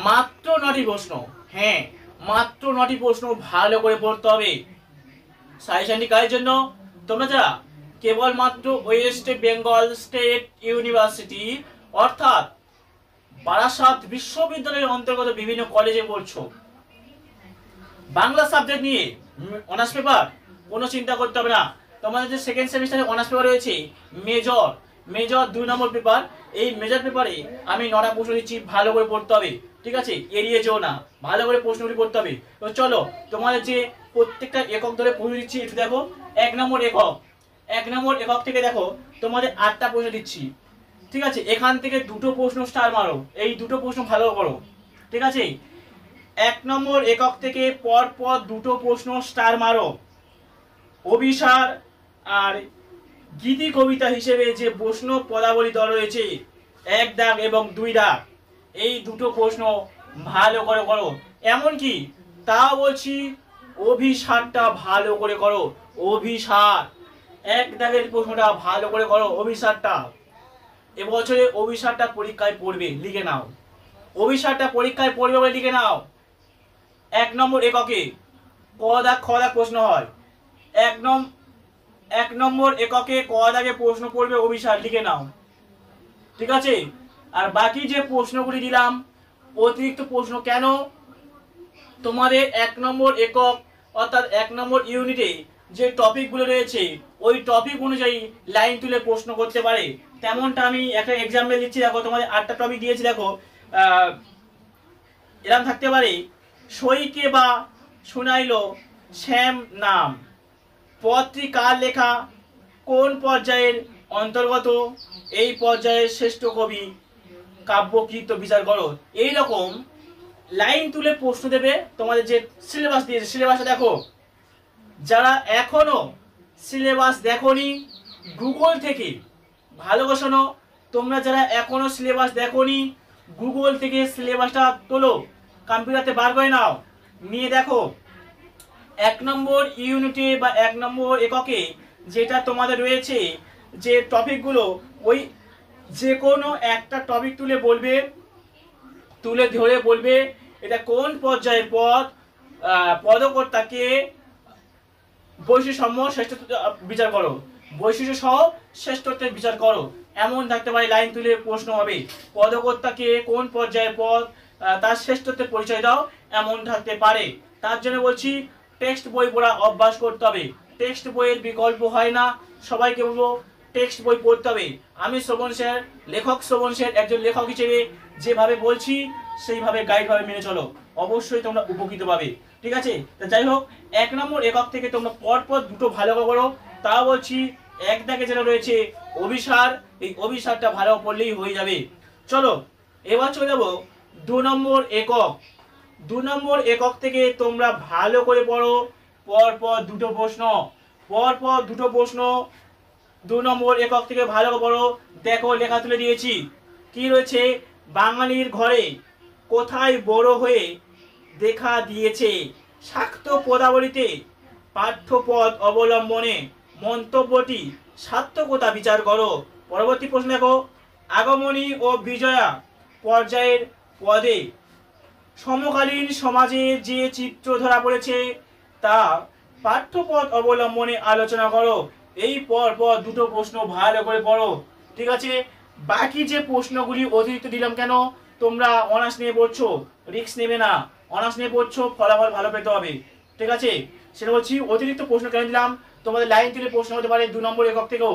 মাত্র 9টি প্রশ্ন। হ্যাঁ, মাত্র 9টি প্রশ্ন ভালো করে পড়তে হবে। সাজেশনটি কার জন্য? তোমরা যারা কেবলমাত্র ওয়েস্ট বেঙ্গল স্টেট ইউনিভার্সিটি অর্থাৎ বারাসাত বিশ্ববিদ্যালয়ের অন্তর্গত বিভিন্ন কলেজে পড়ছো, বাংলা সাবজেক্ট নিয়ে অনার্স পেপার, কোনো চিন্তা করতে হবে না। তোমাদের যে সেকেন্ড সেমিস্টারে অনার্স পেপার রয়েছে মেজর, মেজর 2 নম্বর পেপার, এই মেজর পেপারে আমি 9টা প্রশ্ন দিচ্ছি, ভালো করে পড়তে হবে। ঠিক আছে, এড়িয়ে যেও না, ভালো করে প্রশ্নগুলি পড়তে হবে। তো চলো, তোমাদের যে প্রত্যেকটা একক ধরে প্রশ্ন দিচ্ছি একটু দেখো। 1 নম্বর একক, 1 নম্বর একক থেকে দেখো তোমাদের 8টা প্রশ্ন দিচ্ছি। ঠিক আছে, এখান থেকে দুটো প্রশ্ন স্টার মারো, এই দুটো প্রশ্ন ভালো করো। ঠিক আছে, 1 নম্বর একক থেকে পর পর দুটো প্রশ্ন স্টার মারো। অভিসার আর গীতি কবিতা হিসেবে যে প্রশ্ন পদাবলী দল রয়েছে 1 দাগ এবং 2 দাগ, এই দুটো প্রশ্ন ভালো করে করো। এমনকি তাও বলছি অভিসারটা ভালো করে করো। অভিসার 1 দাগের প্রশ্নটা ভালো করে করো। অভিসারটা এবছরে অভিসারটা পরীক্ষায় পড়বে, লিখে নাও। অভিসারটা পরীক্ষায় পড়বে বলে লিখে নাও। 1 নম্বর এককে ক দাগ খ দাগ প্রশ্ন হয়। 1 নম্বর এককে ক দাগে প্রশ্ন পড়বে অভিসার, লিখে নাও। ঠিক আছে, আর বাকি যে প্রশ্নগুলি দিলাম অতিরিক্ত প্রশ্ন কেন? তোমাদের 1 নম্বর একক অর্থাৎ 1 নম্বর ইউনিটে যে টপিকগুলো রয়েছে ওই টপিক অনুযায়ী লাইন তুলে প্রশ্ন করতে পারে। তেমনটা আমি একটা এক্সাম্পল দিচ্ছি। দেখো তোমাদের 8টা টপিক দিয়েছি। দেখো এরকম থাকতে পারে, সইকে বা শুনাইল শ্যাম নাম, পদটি কার লেখা, কোন পর্যায়ের অন্তর্গত, এই পর্যায়ের শ্রেষ্ঠ কবি, কাব্যকৃত বিচার করো। এইরকম লাইন তুলে প্রশ্ন দেবে। তোমাদের যে সিলেবাস দিয়েছে সিলেবাসটা দেখো। যারা এখনো সিলেবাস দেখোনি গুগল থেকে, ভালো করে শোনো, তোমরা যারা এখনো সিলেবাস দেখোনি গুগল থেকে সিলেবাসটা তোলো, কম্পিউটারে বার করে নাও, নিয়ে দেখো 1 নম্বর ইউনিটে বা 1 নম্বর এককে যেটা তোমাদের রয়েছে যে টপিকগুলো, ওই যে কোনো একটা টপিক তুলে বলবে, তুলে ধরে বলবে এটা কোন পর্যায়ের পদ, পদকর্তাকে, বৈশিষ্ট্য শ্রেষ্ঠত্ব বিচার করো, বৈশিষ্ট্য সহ শ্রেষ্ঠত্বের বিচার করো। এমন থাকতে পারে লাইন তুলে প্রশ্ন হবে। পদকর্তাকে কোন পর্যায়ের পদ, তার শ্রেষ্ঠত্বের পরিচয় দাও, এমন থাকতে পারে। তার জন্য বলছি টেক্সট বই পড়া অভ্যাস করতে হবে। টেক্সট বইয়ের বিকল্প হয় না, সবাইকে বলবো টেক্সট বই পড়তে হবে। আমি শ্রবণ স্যার, লেখক শ্রবণ স্যার, একজন লেখক হিসেবে যেভাবে বলছি সেইভাবে গাইড ভাবে মেনে চলো, অবশ্যই তোমরা উপকৃত পাবে। ঠিক আছে, তো যাই হোক 1 নম্বর একক থেকে তোমরা পরপর দুটো ভালো করো। তাও বলছি 1 দাগে যেটা রয়েছে অভিসার, এই অভিসারটা ভালো পড়লেই হয়ে যাবে। চলো এবার চলে যাবো 2 নম্বর একক। 2 নম্বর একক থেকে তোমরা ভালো করে পড়ো, পরপর দুটো প্রশ্ন, পরপর দুটো প্রশ্ন 2 নম্বর একক থেকে ভালো করে পড়ো। দেখো লেখা তুলে দিয়েছি, কি রয়েছে, বাঙালির ঘরে কোথায় বড় হয়ে দেখা দিয়েছে, শাক্ত পদাবলীতে পাঠ্যপদ অবলম্বনে মন্তব্যটি সার্থকতা বিচার করো। পরবর্তী প্রশ্ন দেখো, আগমনী ও বিজয়া পর্যায়ের পদে সমকালীন সমাজে যে চিত্র ধরা পড়েছে তা পাঠ্যপদ অবলম্বনে আলোচনা করো। এই পর পর দুটো প্রশ্ন ভালো করে পড়ো। ঠিক আছে, বাকি যে প্রশ্নগুলি অতিরিক্ত দিলাম কেন, তোমরা অনার্স নিয়ে পড়ছো, রিস্ক নেবে না, অনার্স নিয়ে পড়ছো, ফলাফল ভালো পেতে হবে। ঠিক আছে, সেটা বলছি অতিরিক্ত প্রশ্ন কেন দিলাম। তোমাদের লাইন তুলে প্রশ্ন হতে পারে 2 নম্বর একক থেকেও।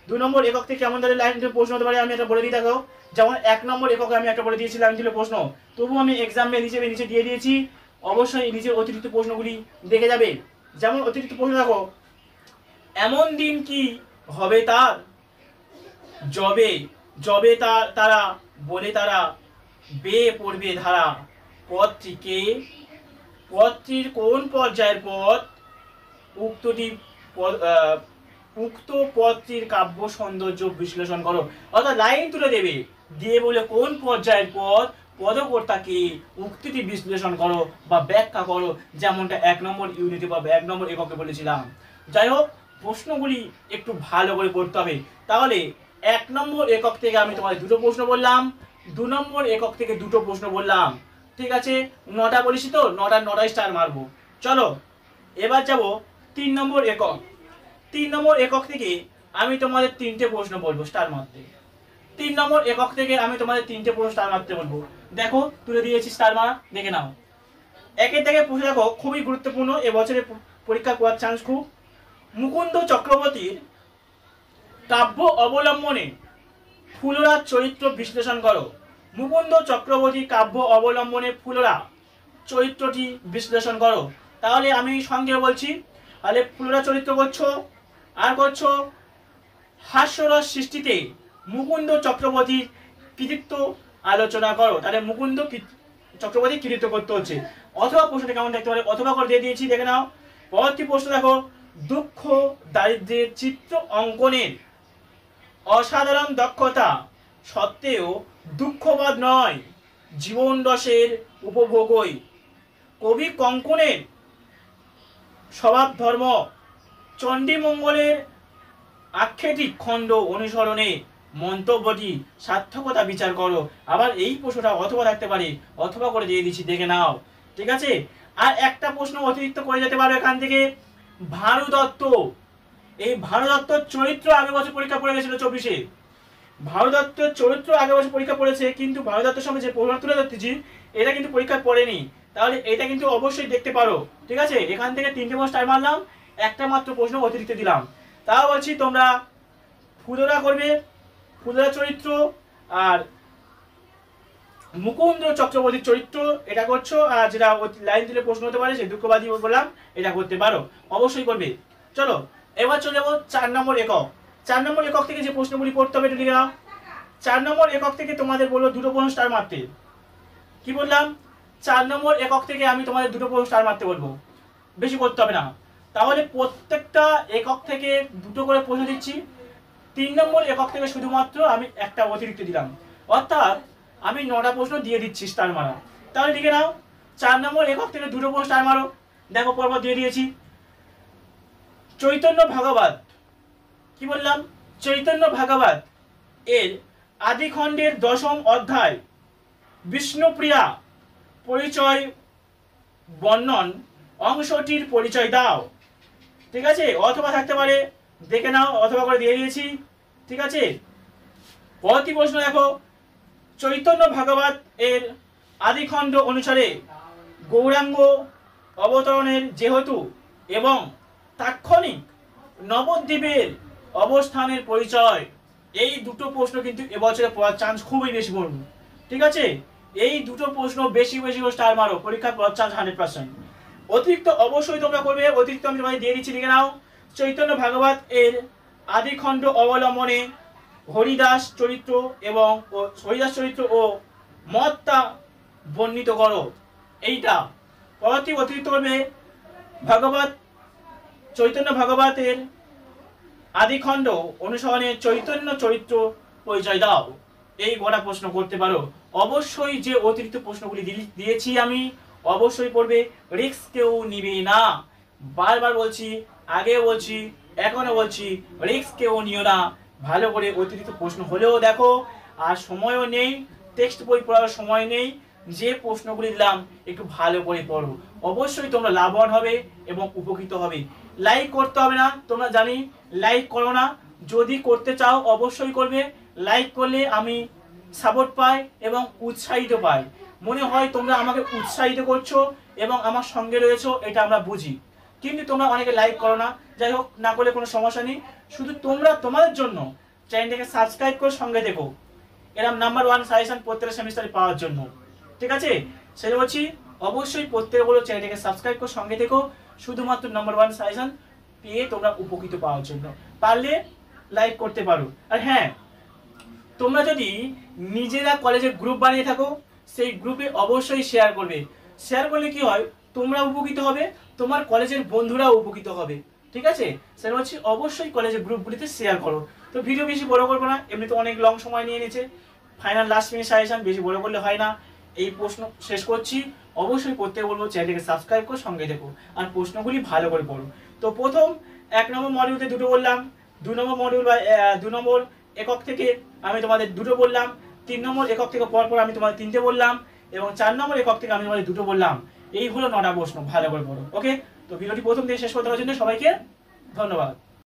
2 নম্বর একক থেকে কেমন ধরনের লাইন তুলে প্রশ্ন হতে পারে আমি এটা বলে দিই। দেখো যেমন 1 নম্বর এককে আমি একটা বলে দিয়েছি লাইন তুলে প্রশ্ন, তবু আমি এক্সাম্পল হিসেবে নিচে দিয়ে দিয়েছি। অবশ্যই নিচের অতিরিক্ত প্রশ্নগুলি দেখে যাবে। যেমন অতিরিক্ত প্রশ্ন দেখো, এমন দিন কি হবে তার, যবে যবে তারা বলে তারা বেয়ে পড়বে ধারা, পদটিকে, পদটির কোন পর্যায়ের পদ, উক্ত পদটির কাব্য সৌন্দর্য বিশ্লেষণ করো। অর্থাৎ লাইন তুলে দেবে, দিয়ে বলে কোন পর্যায়ের পদ, পদকর্তাকে, উক্তিটি বিশ্লেষণ করো বা ব্যাখ্যা করো, যেমনটা 1 নম্বর ইউনিটে বা 1 নম্বর এককে বলেছিলাম। যাই হোক প্রশ্নগুলি একটু ভালো করে পড়তে হবে। তাহলে 1 নম্বর একক থেকে আমি তোমাদের দুটো প্রশ্ন বললাম, 2 নম্বর একক থেকে দুটো প্রশ্ন বললাম। ঠিক আছে, 9টা বলেছি তো, 9টায় স্টার মারবো। চলো এবার যাব 3 নম্বর একক। 3 নম্বর একক থেকে আমি তোমাদের 3টে প্রশ্ন বলবো স্টার মারতে। 3 নম্বর একক থেকে আমি তোমাদের 3টে প্রশ্ন স্টার মারতে বলবো। দেখো তুলে দিয়েছি স্টার মারা, দেখে নাও। একের থেকে প্রশ্ন দেখো, খুবই গুরুত্বপূর্ণ, এবছরে পরীক্ষা করার চান্স খুব। মুকুন্দ চক্রবর্তীর কাব্য অবলম্বনে ফুলরা চরিত্র বিশ্লেষণ করো। মুকুন্দ চক্রবর্তী কাব্য অবলম্বনে ফুলরা চরিত্রটি বিশ্লেষণ করো। তাহলে আমি সঙ্গে বলছি, তাহলে ফুলরা চরিত্র করছো, আর করছো হাস্যরস সৃষ্টিতে মুকুন্দ চক্রবর্তীর কৃতিত্ব আলোচনা করো। তাহলে মুকুন্দ চক্রবর্তী কৃতিত্ব করতে হচ্ছে। অথবা প্রশ্নটা কেমন দেখতে পারে, অথবা করে দিয়ে দিয়েছি, দেখে নাও। পরবর্তী প্রশ্ন দেখো, দুঃখ দারিদ্র্যের চিত্র অঙ্কনের অসাধারণ দক্ষতা সত্ত্বেও দুঃখবাদ নয়, জীবন রসের উপভোগই কবি কঙ্কনের স্বভাব ধর্ম। চণ্ডীমঙ্গলের আক্ষেপিক খণ্ড অনুসরণে মন্তব্যটি সার্থকতা বিচার করো। আবার এই প্রশ্নটা অথবা থাকতে পারে, অথবা করে দিয়ে দিচ্ছি, দেখে নাও। ঠিক আছে, আর একটা প্রশ্ন অতিরিক্ত করে যেতে পারো এখান থেকে, ভানু দত্ত। এই ভানু দত্তর চরিত্র আগের বছর পরীক্ষা পড়ে গেছিল 24-এ। ভানু দত্তর চরিত্র আগের বছর পরীক্ষা পড়েছে, কিন্তু ভানু দত্তের সঙ্গে যে প্রশ্ন তুলে ধরতেছি এটা কিন্তু পরীক্ষায় পড়েনি। তাহলে এটা কিন্তু অবশ্যই দেখতে পারো। ঠিক আছে, এখান থেকে 3টে প্রশ্ন টাইম মারলাম, একটা মাত্র প্রশ্ন অতিরিক্ত দিলাম। তাও বলছি তোমরা ফুলরা করবে, ফুলরা চরিত্র, আর মুকুন্দ চক্রবর্তীর চরিত্র এটা করছো, আর যেটা লাইন দিলে প্রশ্ন হতে পারে সেই দুঃখবাদী বললাম এটা করতে পারো, অবশ্যই করবে। চলো এবার চলে যাবো 4 নম্বর একক। 4 নম্বর একক থেকে যে প্রশ্নগুলি পড়তে হবে এটা লিখে নাও। 4 নম্বর একক থেকে তোমাদের বলবো 2টো প্রশ্ন স্টার মারতে। কি বললাম? 4 নম্বর একক থেকে আমি তোমাদের 2টো প্রশ্ন স্টার মারতে বলবো, বেশি করতে হবে না। তাহলে প্রত্যেকটা একক থেকে 2টো করে প্রশ্ন দিচ্ছি। 3 নম্বর একক থেকে শুধুমাত্র আমি একটা অতিরিক্ত দিলাম, অর্থাৎ আমি 9টা প্রশ্ন দিয়ে দিচ্ছি স্টার মারা। তাহলে লিখে নাও, 4 নম্বর একক থেকে 2টো প্রশ্ন স্টার মারো। দেখো পরপর দিয়ে দিয়েছি। চৈতন্য ভাগবত, কি বললাম? চৈতন্য ভাগবত এর আদি খণ্ডের 10ম অধ্যায় বিষ্ণুপ্রিয়া পরিচয় বর্ণন অংশটির পরিচয় দাও। ঠিক আছে, অথবা থাকতে পারে, দেখে নাও, অথবা করে দিয়ে দিয়েছি। ঠিক আছে, পরবর্তী প্রশ্ন দেখো, চৈতন্য ভাগবত এর আদি খণ্ড অনুসারে গৌরাঙ্গ অবতরণের যেহেতু এবং তাৎক্ষণিক নবদ্বীপের অবস্থানের পরিচয়। এই 2টো প্রশ্ন কিন্তু এবছরে পড়ার চান্স খুবই বেশি বলবো। ঠিক আছে, এই 2টো প্রশ্ন বেশি বেশি স্টার মারো, পরীক্ষায় পড়ার চান্স 100%। অতিরিক্ত অবশ্যই তোমরা করবে, অতিরিক্ত আমি তোমাদের দিয়ে দিচ্ছি, লিখে নাও। চৈতন্য ভাগবত এর আদি খণ্ড অবলম্বনে হরিদাস চরিত্র এবং হরিদাস চরিত্র ও মত্তা বর্ণিত করো। এইটা পরবর্তী অতিরিক্ত করবে, ভাগবত চৈতন্য ভাগবতের আদি খণ্ড অনুসরণে চৈতন্য চরিত্র পরিচয় দাও। এই গোটা প্রশ্ন করতে পারো। অবশ্যই যে অতিরিক্ত প্রশ্নগুলি দিয়েছি আমি, অবশ্যই পড়বে, রিস্ক কেউ নিবে না। বারবার বলছি, আগেও বলছি, এখনো বলছি, রিস্ক কেউ নিও না। ভালো করে অতিরিক্ত প্রশ্ন হলেও দেখো, আর সময়ও নেই, টেক্সট বই পড়ার সময় নেই, যে প্রশ্নগুলি দিলাম একটু ভালো করে পড়ো। অবশ্যই তোমরা লাভবান হবে এবং উপকৃত হবে। লাইক করতে হবে না, তোমরা জানি লাইক করো না, যদি করতে চাও অবশ্যই করবে। লাইক করলে আমি সাপোর্ট পাই এবং উৎসাহিত পাই, মনে হয় তোমরা আমাকে উৎসাহিত করছো এবং আমার সঙ্গে রয়েছো, এটা আমরা বুঝি। কিন্তু তোমরা অনেকে লাইক করো না, যাই হোক, না করলে কোনো সমস্যা নেই। শুধু তোমরা তোমাদের জন্য চ্যানেলটাকে সাবস্ক্রাইব করে সঙ্গে দেখো, এরকম নাম্বার 1 সাজেশন প্রত্যেকটা সেমিস্টারে পাওয়ার জন্য। ঠিক আছে, সেটা বলছি, অবশ্যই প্রত্যেকে বলো চ্যানেলটাকে সাবস্ক্রাইব করে সঙ্গে দেখো, শুধুমাত্র নাম্বার 1 সাজেশন পেয়ে তোমরা উপকৃত পাওয়ার জন্য। পারলে লাইক করতে পারো। আর হ্যাঁ, তোমরা যদি নিজেরা কলেজের গ্রুপ বানিয়ে থাকো, সেই গ্রুপে অবশ্যই শেয়ার করবে। শেয়ার করলে কি হয়, তোমরা উপকৃত হবে, তোমার কলেজের বন্ধুরাও উপকৃত হবে। ঠিক আছে, সেটা হচ্ছে অবশ্যই কলেজের গ্রুপগুলিতে শেয়ার করো। তো ভিডিও বেশি বড় করবো না, এমনি তো অনেক লং সময় নিয়ে নিয়েছে। ফাইনাল লাস্ট মিনিট সাজেশন বেশি বড় করলে হয় না, এই প্রশ্ন শেষ করছি। অবশ্যই করতে বলবো চ্যানেলটাকে সাবস্ক্রাইব করে সঙ্গে দেখো, আর প্রশ্নগুলি ভালো করে পড়ো। তো প্রথম 1 নম্বর মডিউলতে 2টো বললাম, 2 নম্বর মডিউল বা 2 নম্বর একক থেকে আমি তোমাদের 2টো বললাম, 3 নম্বর একক থেকে পরপর আমি তোমাদের 3টে বললাম। এবং 4 নম্বর একক থেকে আমি তোমাদের দুটো বললাম। এই হলো 9টা প্রশ্ন, ভালো করে পড়ো। ওকে, তো ভিডিওটি প্রথম থেকে শেষ পর্যন্ত দেখার জন্য সবাইকে ধন্যবাদ।